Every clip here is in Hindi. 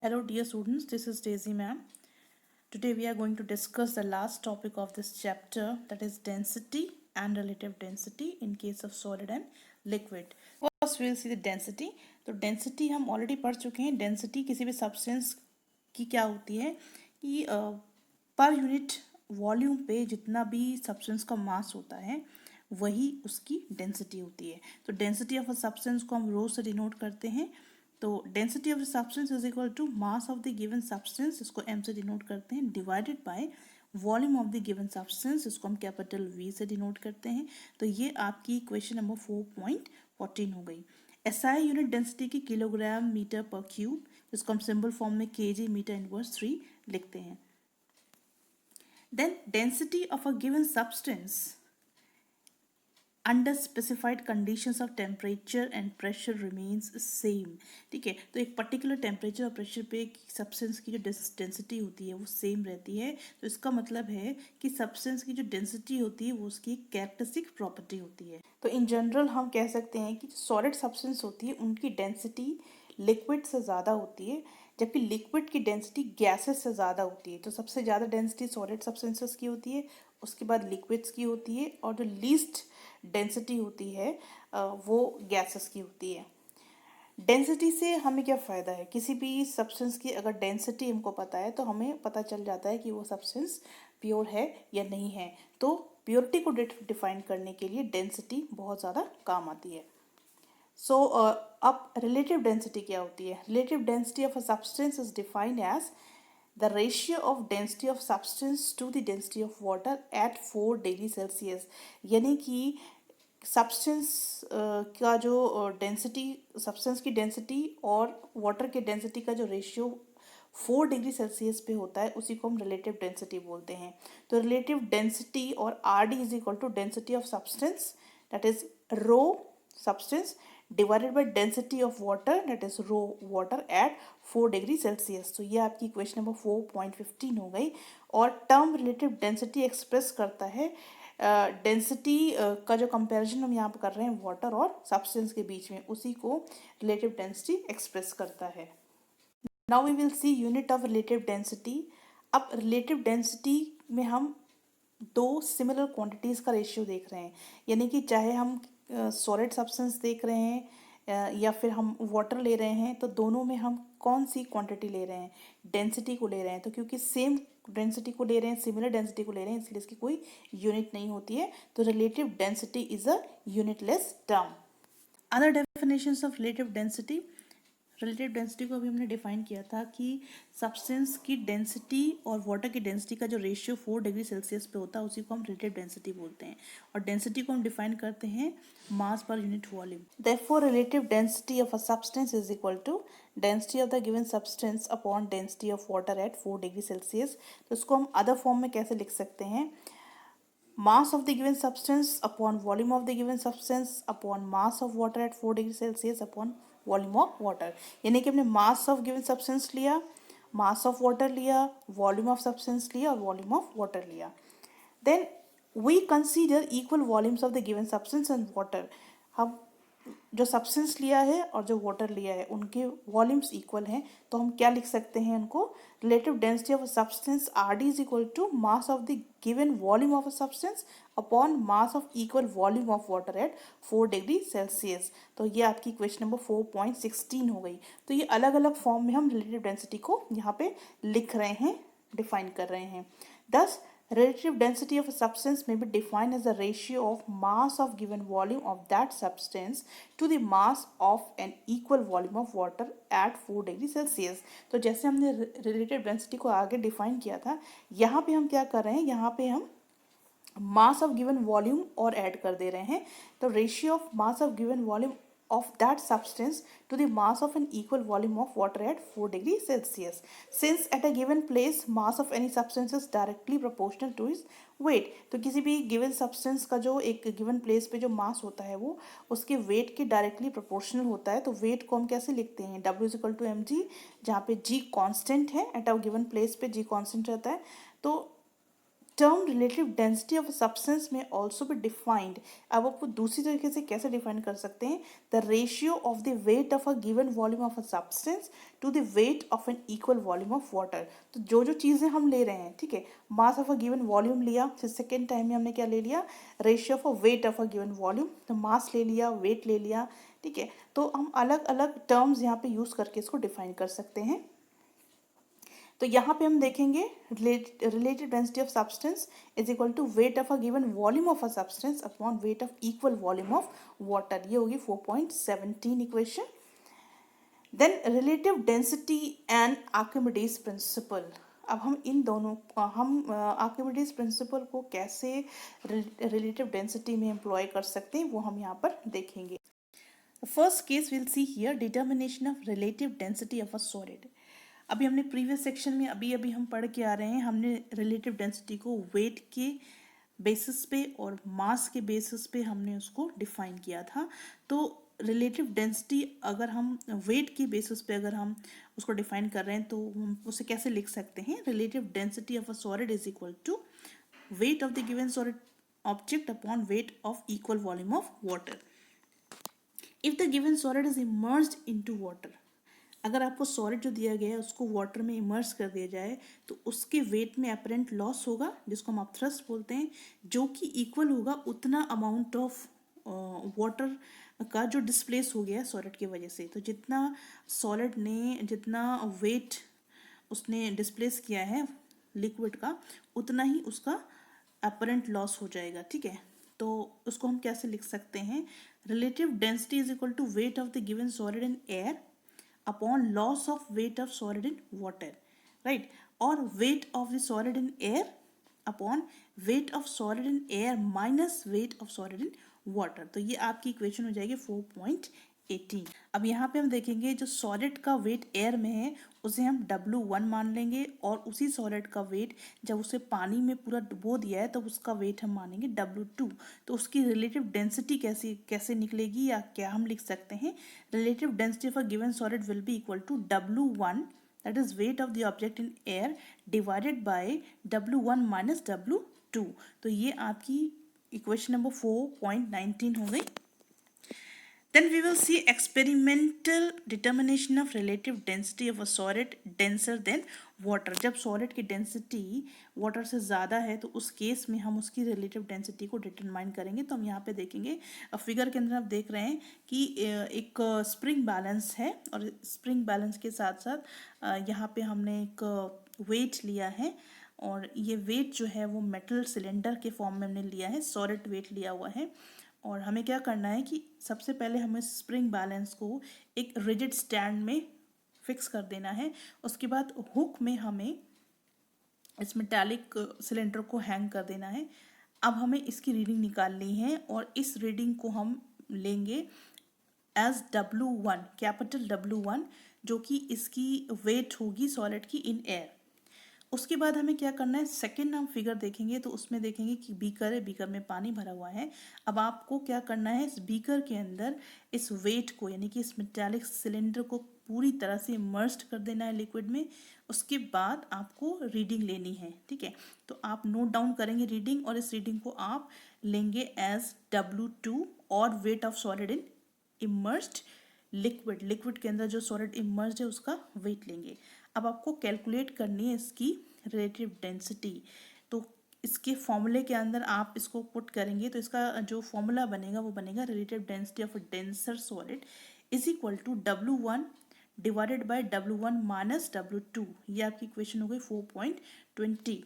Hello dear students, this is Daisy ma'am. Today we are going to discuss the last topic of this chapter, that is density and relative density in case of solid and liquid. First we will see the density. तो density हम already पढ़ चुके हैं. Density किसी भी substance की क्या होती है कि पर यूनिट वॉल्यूम पे जितना भी सब्सटेंस का मास होता है वही उसकी डेंसिटी होती है. तो डेंसिटी ऑफ अ सब्सटेंस को हम रो से डिनोट करते हैं. तो density of the substance is equal to mass of the given substance, इसको एम से डिनोट करते हैं, divided by volume of the given substance, इसको हम कैपिटल वी से डिनोट करते हैं. तो ये आपकी क्वेश्चन नंबर 4.14 हो गई. एसआई यूनिट डेंसिटी की किलोग्राम मीटर पर क्यूब, जिसको हम सिंबल फॉर्म में केजी मीटर इनवर्स 3 लिखते हैं. Then density of a given substance under specified conditions of temperature and pressure remains same. ठीक है, तो एक पर्टिकुलर टेम्परेचर और प्रेशर पे सब्सटेंस की जो डेंसिटी होती है वो सेम रहती है. तो इसका मतलब है कि सब्सटेंस की जो डेंसिटी होती है वो उसकी कैरेक्टरिस्टिक प्रॉपर्टी होती है. तो इन जनरल हम कह सकते हैं कि सॉलिड सब्सटेंस होती है उनकी डेंसिटी लिक्विड से ज़्यादा होती है, जबकि लिक्विड की डेंसिटी गैसेस से ज़्यादा होती है. तो सबसे ज़्यादा डेंसिटी सॉलिड सब्सटेंसेस की होती है, उसके बाद लिक्विड्स की होती है, और जो लीस्ट डेंसिटी होती है वो गैसेस की होती है. डेंसिटी से हमें क्या फ़ायदा है? किसी भी सब्सटेंस की अगर डेंसिटी हमको पता है तो हमें पता चल जाता है कि वो सब्सटेंस प्योर है या नहीं है. तो प्योरिटी को डिफाइन करने के लिए डेंसिटी बहुत ज़्यादा काम आती है. सो अब रिलेटिव डेंसिटी क्या होती है? Relative density of a substance is defined as the ratio of density of substance to the density of water at 4 degree Celsius. यानी कि सब्सटेंस का जो डेंसिटी, सब्सटेंस की डेंसिटी और वाटर के डेंसिटी का जो रेशियो 4 डिग्री सेल्सियस पे होता है उसी को हम रिलेटिव डेंसिटी बोलते हैं. तो रिलेटिव डेंसिटी और R D is equal to density of substance, that is rho substance, divided by density of water, that is rho water at 4 degree Celsius. तो ये आपकी क्वेश्चन नंबर 4.15 हो गई. और टर्म रिलेटिव डेंसिटी एक्सप्रेस करता है डेंसिटी का जो कंपैरिजन हम यहाँ पर कर रहे हैं वाटर और सब्सटेंस के बीच में, उसी को रिलेटिव डेंसिटी एक्सप्रेस करता है. Now we will see unit of relative density. अब रिलेटिव डेंसिटी में हम दो सिमिलर क्वांटिटीज़ का रेशियो देख रहे हैं. यानी कि चाहे हम सॉलिड सब्सटेंस देख रहे हैं या फिर हम वाटर ले रहे हैं, तो दोनों में हम कौन सी क्वांटिटी ले रहे हैं? डेंसिटी को ले रहे हैं. तो क्योंकि सेम डेंसिटी को ले रहे हैं, सिमिलर डेंसिटी को ले रहे हैं, इसलिए इसकी कोई यूनिट नहीं होती है. तो relative density is a unitless term. Other definitions of relative density. Relative density को अभी हमने डिफाइन किया था कि सब्सटेंस की डेंसिटी और वाटर की डेंसिटी का जो रेशियो 4 डिग्री सेल्सियस पे होता है उसी को हम रिलेटिव डेंसिटी बोलते हैं. और डेंसिटी को हम डिफाइन करते हैं mass per unit volume. Therefore relative density of a substance is equal to density of the given substance upon density of water at 4 degree Celsius. तो इसको हम अदर फॉर्म में कैसे लिख सकते हैं? mass of the given substance upon volume of the given substance upon mass of water at 4 degree Celsius upon volume of water. यानी कि हमने मास ऑफ गिवन सब्सटेंस लिया, मास ऑफ वाटर लिया, वॉल्यूम ऑफ सब्सटेंस लिया और वॉल्यूम ऑफ वाटर लिया. Then we consider equal volumes of the given substance and water. हम जो सब्सटेंस लिया है और जो वाटर लिया है उनके वॉल्यूम्स इक्वल हैं, तो हम क्या लिख सकते हैं उनको? Relative density of a substance R D is equal to mass of the given volume of a substance upon mass of equal volume of water at 4 degree Celsius. तो ये आपकी क्वेश्चन नंबर 4.16 हो गई. तो ये अलग अलग फॉर्म में हम रिलेटिव डेंसिटी को यहाँ पे लिख रहे हैं, डिफाइन कर रहे हैं. Thus, relative density of a substance may be defined as the ratio of mass of given volume of that substance to the mass of an equal volume of water at 4 degree Celsius. तो जैसे हमने relative density को आगे डिफाइन किया था, यहाँ पे हम क्या कर रहे हैं? यहाँ पे हम मास ऑफ गिवन वॉल्यूम और ऐड कर दे रहे हैं. तो ratio of mass of given volume of that substance to the mass of an equal volume of water at 4 degree Celsius. Since at a given place mass of any substance is directly proportional to its weight. तो किसी भी given substance का जो एक given place पे जो mass होता है वो उसके weight के directly proportional होता है. तो weight को हम कैसे लिखते हैं? W is equal to mg, जहाँ पे g constant है, at a given place पे g constant रहता है. तो term relative density of a substance may also be defined. अब आपको दूसरी तरीके से कैसे डिफाइन कर सकते हैं? The ratio of the weight of a given volume of a substance to the weight of an equal volume of water. तो जो जो चीज़ें हम ले रहे हैं, ठीक है, mass of a given volume लिया, फिर सेकेंड टाइम में हमने क्या ले लिया, ratio of a wait of a given volume, तो मास ले लिया, वेट ले लिया, ठीक है। तो हम अलग अलग टर्म्स यहाँ पे यूज़ करके इसको डिफाइन कर सकते हैं। तो यहाँ पे हम देखेंगे relative density of substance is equal to weight of a given volume of a substance upon weight of equal volume of water. ये होगी 4.17 equation. Then relative density and Archimedes principle. अब हम इन दोनों आर्किमिडीज प्रिंसिपल को कैसे रिलेटिव डेंसिटी में एम्प्लॉय कर सकते हैं वो हम यहाँ पर देखेंगे। First case will see here determination of relative density of a solid. अभी हमने प्रीवियस सेक्शन में अभी अभी हम पढ़ के आ रहे हैं, हमने रिलेटिव डेंसिटी को वेट के बेसिस पे और मास के बेसिस पे हमने उसको डिफाइन किया था। तो रिलेटिव डेंसिटी अगर हम वेट के बेसिस पे अगर हम उसको डिफाइन कर रहे हैं तो हम उसे कैसे लिख सकते हैं? Relative density of a solid is equal to weight of the given solid object upon weight of equal volume of water. If the given solid is immersed into water, अगर आपको सॉलिड जो दिया गया है उसको वाटर में इमर्स कर दिया जाए तो उसके वेट में अपरेंट लॉस होगा, जिसको हम आप थ्रस्ट बोलते हैं, जो कि इक्वल होगा उतना अमाउंट ऑफ वाटर का जो डिस्प्लेस हो गया है सॉलिड की वजह से। तो जितना सॉलिड ने जितना वेट उसने डिस्प्लेस किया है लिक्विड का, उतना ही उसका अपरेंट लॉस हो जाएगा, ठीक है। तो उसको हम कैसे लिख सकते हैं? Relative density is equal to weight of the given solid in air upon loss of weight of solid in water, right? Or weight of the solid in air upon weight of solid in air minus weight of solid in water। तो ये आपकी इक्वेशन हो जाएगी 4.18। अब यहाँ पे हम देखेंगे जो सॉलिड का वेट एयर में है उसे हम W1 मान लेंगे, और उसी सॉलिड का वेट जब उसे पानी में पूरा डुबो दिया है तब उसका वेट हम मानेंगे W2। तो उसकी रिलेटिव डेंसिटी कैसे निकलेगी, या क्या हम लिख सकते हैं? Relative density of a given solid will be equal to W1, that is weight of the object in air divided by W1 minus W2। तो ये आपकी इक्वेशन नंबर 4.19 हो गई। Then we will see experimental determination of relative density of a solid denser than water। जब सॉलिड की डेंसिटी वाटर से ज़्यादा है तो उस केस में हम उसकी रिलेटिव डेंसिटी को डिटरमाइन करेंगे। तो हम यहाँ पे देखेंगे, फिगर के अंदर आप देख रहे हैं कि एक स्प्रिंग बैलेंस है, और स्प्रिंग बैलेंस के साथ साथ यहाँ पे हमने एक वेट लिया है, और ये वेट जो है वो मेटल सिलेंडर के फॉर्म में हमने लिया है, सॉलिड वेट लिया हुआ है। और हमें क्या करना है कि सबसे पहले हमें स्प्रिंग बैलेंस को एक रिजिड स्टैंड में फिक्स कर देना है। उसके बाद हुक में हमें इस मेटालिक सिलेंडर को हैंग कर देना है। अब हमें इसकी रीडिंग निकालनी है, और इस रीडिंग को हम लेंगे एज W1, कैपिटल W1, जो कि इसकी वेट होगी सॉलिड की इन एयर। उसके बाद हमें क्या करना है? सेकंड हम फिगर देखेंगे तो उसमें देखेंगे कि बीकर है, बीकर में पानी भरा हुआ है। अब आपको क्या करना है? इस बीकर के अंदर इस वेट को, यानी कि इस मेटालिक सिलेंडर को पूरी तरह से इमर्स्ड कर देना है लिक्विड में। उसके बाद आपको रीडिंग लेनी है, ठीक है। तो आप नोट डाउन करेंगे रीडिंग, और इस रीडिंग को आप लेंगे एज W2 और weight of solid in immersed liquid के अंदर जो सॉलिड इमर्स्ड है उसका वेट लेंगे। अब आपको कैलकुलेट करनी है इसकी रिलेटिव डेंसिटी। तो इसके फॉर्मूले के अंदर आप इसको पुट करेंगे तो इसका जो फॉर्मूला बनेगा वो बनेगा relative density of a denser solid is equal to W1 divided by W1 minus W2। ये आपकी इक्वेशन हो गई 4.20।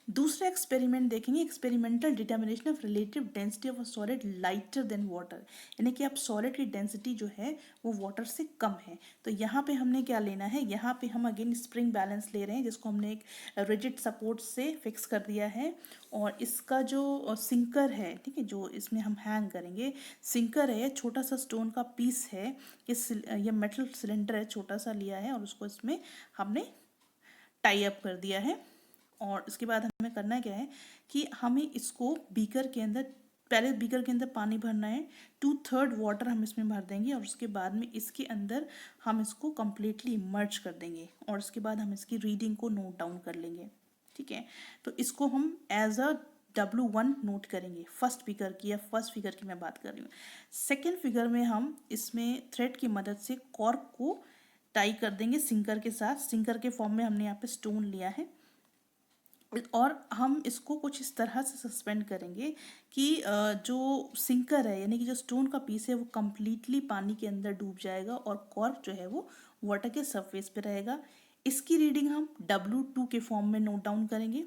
दूसरा एक्सपेरिमेंट देखेंगे, experimental determination of relative density of a solid lighter than water, यानी कि आप सॉलिड की डेंसिटी जो है वो वाटर से कम है। तो यहाँ पे हमने क्या लेना है? यहाँ पे हम अगेन स्प्रिंग बैलेंस ले रहे हैं, जिसको हमने एक रिजिड सपोर्ट से फिक्स कर दिया है, और इसका जो सिंकर है, ठीक है, जो इसमें हम हैंग करेंगे, सिंकर है, छोटा सा स्टोन का पीस है, ये मेटल सिलेंडर है, छोटा सा लिया है, और उसको इसमें हमने टाई अप कर दिया है। और इसके बाद हमें करना क्या है कि हमें इसको बीकर के अंदर, पहले बीकर के अंदर पानी भरना है, 2/3 वाटर हम इसमें भर देंगे, और उसके बाद में इसके अंदर हम इसको कम्प्लीटली इमर्ज कर देंगे, और उसके बाद हम इसकी रीडिंग को नोट डाउन कर लेंगे। ठीक है, तो इसको हम एज अ W1 नोट करेंगे फर्स्ट फिगर की, या फर्स्ट फिगर की मैं बात कर रही हूँ। सेकेंड फिगर में हम इसमें थ्रेड की मदद से कॉर्क को टाई कर देंगे सिंकर के साथ। सिंकर के फॉर्म में हमने यहाँ पे स्टोन लिया है और हम इसको कुछ इस तरह से सस्पेंड करेंगे कि जो सिंकर है यानी कि जो स्टोन का पीस है वो कम्प्लीटली पानी के अंदर डूब जाएगा और कॉर्क जो है वो वाटर के सरफेस पे रहेगा। इसकी रीडिंग हम W2 के फॉर्म में नोट डाउन करेंगे।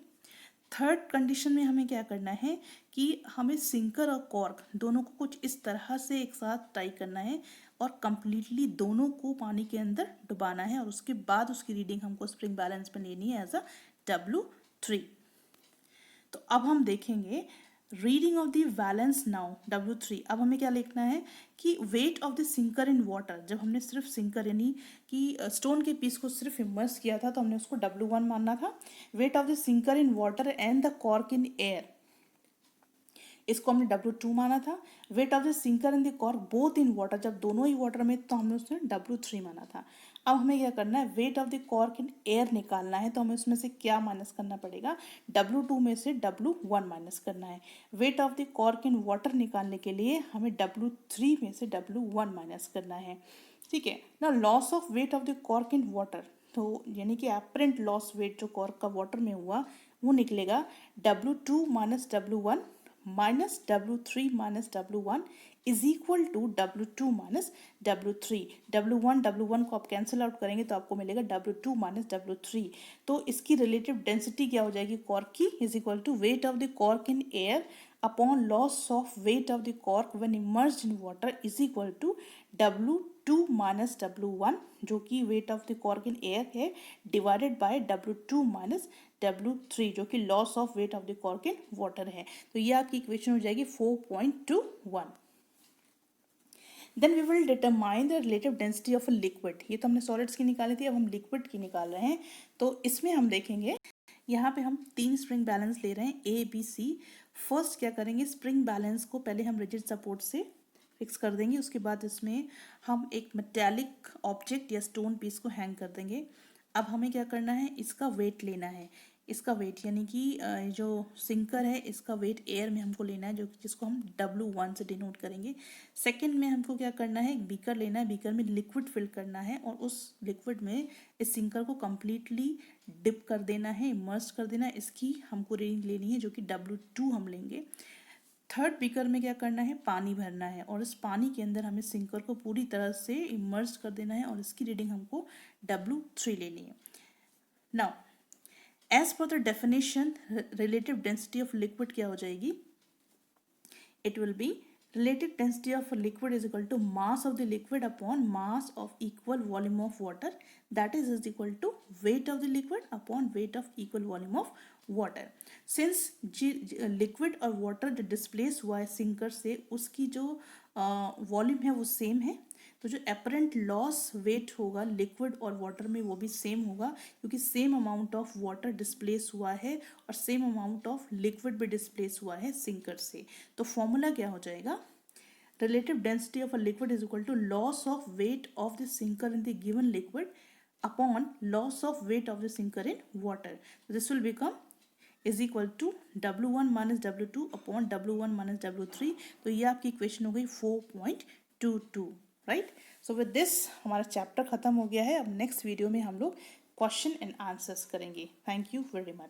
थर्ड कंडीशन में हमें क्या करना है कि हमें सिंकर और कॉर्क दोनों को कुछ इस तरह से एक साथ टाई करना है और कम्प्लीटली दोनों को पानी के अंदर डुबाना है, और उसके बाद उसकी रीडिंग हमको स्प्रिंग बैलेंस में लेनी है एज अ W3। तो अब हम देखेंगे reading of the balance now W3। अब हमें क्या लिखना है कि weight of the sinker in water, जब हमने सिर्फ सिंकर यानी कि स्टोन के पीस को सिर्फ इमर्स किया था तो हमने उसको W1 मानना था। Wait of the sinker in water and the cork in air, इसको हमने W2 माना था। Wait of the sinker and the cork both in water, जब दोनों ही वाटर में तो हमने उसमें W3 माना था। अब हमें क्या करना है, wait of the cork in air निकालना है, तो हमें उसमें से क्या माइनस करना पड़ेगा, W2 में से W1 माइनस करना है। Wait of the cork in water निकालने के लिए हमें W3 में से W1 माइनस करना है। ठीक है ना, loss of weight of the cork in water, तो यानी कि एपरेंट लॉस वेट जो कॉर्क का वाटर में हुआ वो निकलेगा W2 minus W1 minus W3 minus W1 is equal to W2 minus W3। W1 को आप कैंसिल आउट करेंगे तो आपको मिलेगा W2 माइनस W3। तो इसकी रिलेटिव डेंसिटी क्या हो जाएगी कॉर्क की, is equal to weight of the cork in air upon loss of weight of the cork when immersed in water is equal to W2 minus W1, जो कि weight of the cork in air है, divided by W2 minus W3 जो कि loss of weight of the cork in water है। तो ये आपकी इक्वेशन हो जाएगी 4.21। Then we will determine the relative density of a liquid. ये तो हमने सॉलिड्स की निकाली थी, अब हम लिक्विड की निकाल रहे हैं। तो इसमें हम देखेंगे यहाँ पे हम 3 स्प्रिंग बैलेंस ले रहे हैं A B C। फर्स्ट क्या करेंगे, स्प्रिंग बैलेंस को पहले हम रिजिड सपोर्ट से फिक्स कर देंगे, उसके बाद इसमें हम एक मेटेलिक ऑब्जेक्ट या स्टोन पीस को हैंग कर देंगे। अब हमें क्या करना है, इसका वेट लेना है। इसका वेट यानी कि जो सिंकर है इसका वेट एयर में हमको लेना है, जो जिसको हम W1 से डिनोट करेंगे। सेकंड में हमको क्या करना है, एक बीकर लेना है, बीकर में लिक्विड फिल करना है और उस लिक्विड में इस सिंकर को कम्प्लीटली डिप कर देना है, इमर्स कर देना है। इसकी हमको रीडिंग लेनी है जो कि W2 हम लेंगे। थर्ड बीकर में क्या करना है, पानी भरना है और इस पानी के अंदर हमें सिंकर को पूरी तरह से इमर्स कर देना है और इसकी रीडिंग हमको W3 लेनी है। Now as per the definition relative density of liquid क्या हो जाएगी, it will be relative density of a liquid is equal to mass of the liquid upon mass of equal volume of water, that is equal to weight of the liquid upon weight of equal volume of water। since liquid और water जो displace हुआ है सिंकर से उसकी जो वॉल्यूम है वो सेम है, तो जो अपरेंट लॉस वेट होगा लिक्विड और वाटर में वो भी सेम होगा, क्योंकि same amount of water displace हुआ है और सेम अमाउंट ऑफ लिक्विड भी डिस्प्लेस हुआ है सिंकर से। तो फॉर्मूला क्या हो जाएगा, relative density of a liquid is equal to loss of weight of the sinker in the given liquid upon loss of weight of the sinker in water. This will become is equal to W1 minus W2 upon W1 minus W3। तो ये आपकी इक्वेशन हो गई 4.22, राइट। सो विद दिस हमारा चैप्टर खत्म हो गया है। अब नेक्स्ट वीडियो में हम लोग क्वेश्चन एंड आंसर्स करेंगे। Thank you very much.